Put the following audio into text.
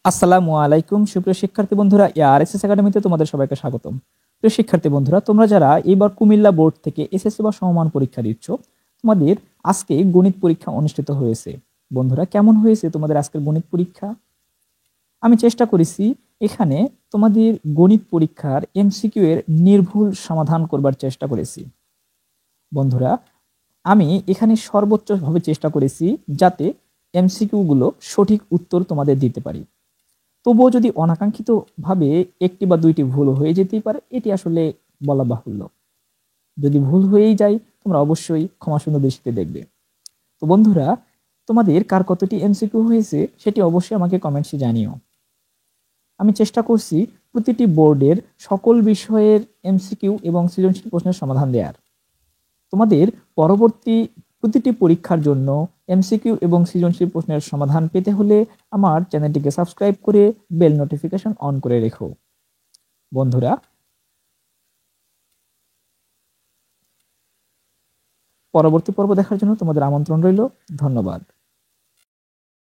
আসসালামু আলাইকুম সুপ্রিয় শিক্ষার্থী বন্ধুরা, আরএসএস একাডেমিতে তোমাদের সবাইকে স্বাগতম। প্রিয় শিক্ষার্থী বন্ধুরা, তোমরা যারা এইবার কুমিল্লা বোর্ড থেকে এসএসসি বা সমমান পরীক্ষা দিচ্ছ, তোমাদের আজকে গণিত পরীক্ষা অনুষ্ঠিত হয়েছে। বন্ধুরা, কেমন হয়েছে তোমাদের আজকের গণিত পরীক্ষা? আমি চেষ্টা করেছি এখানে তোমাদের গণিত পরীক্ষার এমসিকিউ এর নির্ভুল সমাধান করবার চেষ্টা করেছি। বন্ধুরা, আমি এখানে সর্বোচ্চভাবে চেষ্টা করেছি যাতে এমসিকিউ গুলো সঠিক উত্তর তোমাদের দিতে পারি। তবুও যদি অনাকাঙ্ক্ষিতভাবে একটি বা দুইটি ভুল হয়ে যেতেই পারে, এটি আসলে বলা বাহুল্য। যদি ভুল হয়েই যায়, তোমরা অবশ্যই ক্ষমাসুন্দর দৃষ্টিতে দেখবে। তো বন্ধুরা, তোমাদের কার কতটি এমসিকিউ হয়েছে সেটি অবশ্যই আমাকে কমেন্টসে জানিও। আমি চেষ্টা করছি প্রতিটি বোর্ডের সকল বিষয়ের এমসিকিউ এবং সৃজনশীল প্রশ্নের সমাধান দেওয়ার। তোমাদের পরবর্তী প্রতিটি পরীক্ষার জন্য এমসিকিউ এবং সৃজনশীল প্রশ্নের সমাধান পেতে হলে আমার চ্যানেলটিকে সাবস্ক্রাইব করে বেল নোটিফিকেশন অন করে রেখো। বন্ধুরা, পরবর্তী পর্ব দেখার জন্য তোমাদের আমন্ত্রণ রইল। ধন্যবাদ।